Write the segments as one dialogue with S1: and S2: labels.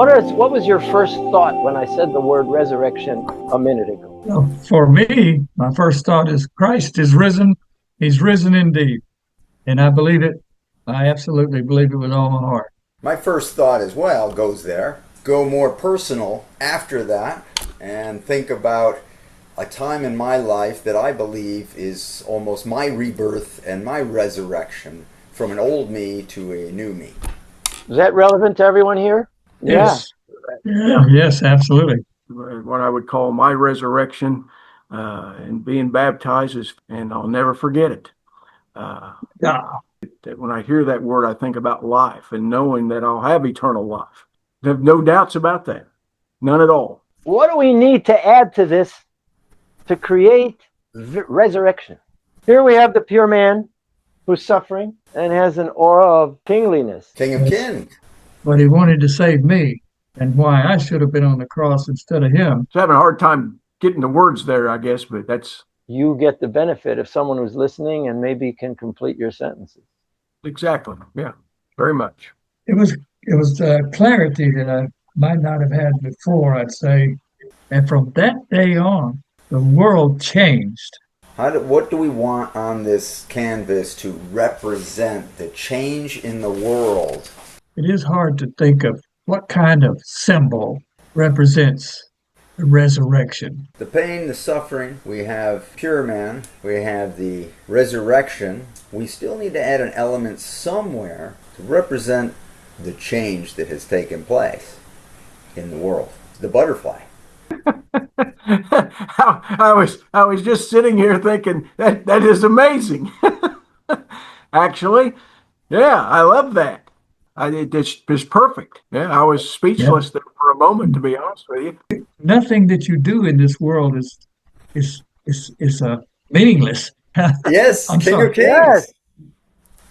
S1: What was your first thought when I said the word resurrection a minute ago?
S2: Well, for me, my first thought is Christ is risen. He's risen indeed. And I believe it. I absolutely believe it with all my heart.
S3: My first thought as well goes there. Go more personal after that and think about a time in my life that I believe is almost my rebirth and my resurrection from an old me to a new me.
S1: Is that relevant to everyone here?
S2: Yes. Yeah. Yes, absolutely.
S4: What I would call my resurrection and being baptized is, and I'll never forget it.
S2: Yeah.
S4: That when I hear that word, I think about life and knowing that I'll have eternal life. I have no doubts about that. None at all.
S1: What do we need to add to this to create resurrection? Here we have the pure man who's suffering and has an aura of kingliness.
S3: King of kings.
S2: But he wanted to save me and why I should have been on the cross instead of him.
S4: Just having a hard time getting the words there, I guess, but that's...
S1: You get the benefit of someone who's listening and maybe can complete your sentences.
S4: Exactly. Yeah, very much.
S2: It was clarity that I might not have had before, I'd say. And from that day on, the world changed.
S3: What do we want on this canvas to represent the change in the world?
S2: It is hard to think of what kind of symbol represents the resurrection.
S3: The pain, the suffering, we have pure man, we have the resurrection. We still need to add an element somewhere to represent the change that has taken place in the world. The butterfly.
S4: I was just sitting here thinking that is amazing. Actually, yeah, I love that. It's perfect. Yeah, I was speechless there for a moment, to be honest with you.
S2: Nothing that you do in this world is meaningless.
S3: Yes,
S2: I'm
S3: King
S2: sorry.
S3: of Kings.
S1: Yes.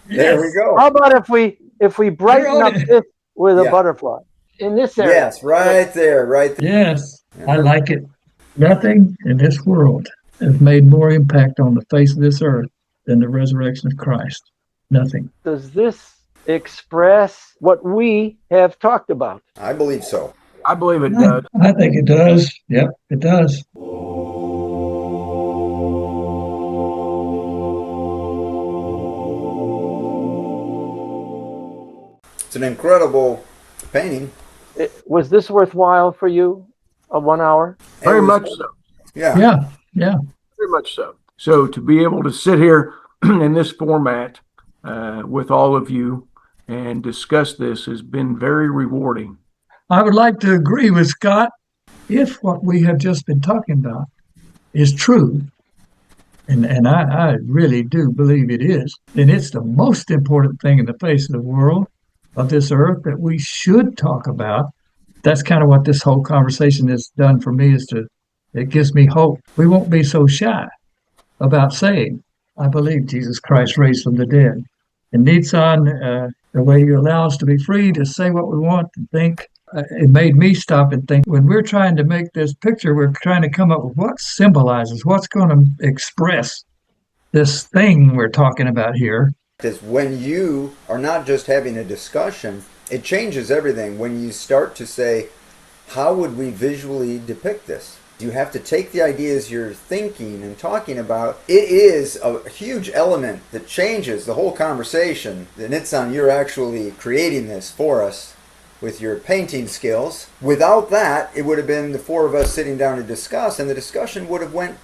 S3: There we go.
S1: How about if we brighten up this with a butterfly in this area?
S3: Yes, right there, right there.
S2: Yes, I like it. Nothing in this world has made more impact on the face of this earth than the resurrection of Christ. Nothing.
S1: Does this express what we have talked about?
S3: I believe so.
S4: I believe it does.
S2: I think it does. Yep, it does.
S3: It's an incredible painting.
S1: Was this worthwhile for you? A 1 hour?
S4: Very much so.
S3: Yeah.
S2: Yeah, yeah.
S4: Very much so. So to be able to sit here in this format with all of you and discuss this has been very rewarding.
S2: I would like to agree with Scott. If what we have just been talking about is true, and I really do believe it is, then it's the most important thing in the face of the world, of this earth, that we should talk about. That's kind of what this whole conversation has done for me, it gives me hope. We won't be so shy about saying, I believe Jesus Christ raised from the dead. And Nitsan, the way you allow us to be free to say what we want and think, it made me stop and think, when we're trying to make this picture, we're trying to come up with what symbolizes, what's going to express this thing we're talking about here.
S3: Is when you are not just having a discussion, it changes everything. When you start to say, how would we visually depict this? You have to take the ideas you're thinking and talking about. It is a huge element that changes the whole conversation. Nitsan, you're actually creating this for us with your painting skills. Without that, it would have been the four of us sitting down to discuss, and the discussion would have went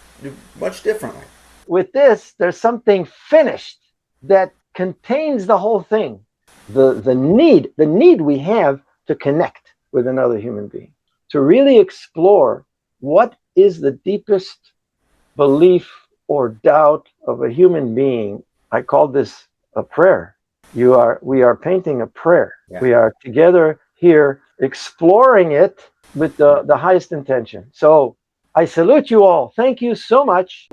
S3: much differently.
S1: With this, there's something finished that contains the whole thing. The need we have to connect with another human being, to really explore what is the deepest belief or doubt of a human being. I call this a prayer. We are painting a prayer. Yeah. We are together here exploring it with the highest intention. So I salute you all. Thank you so much.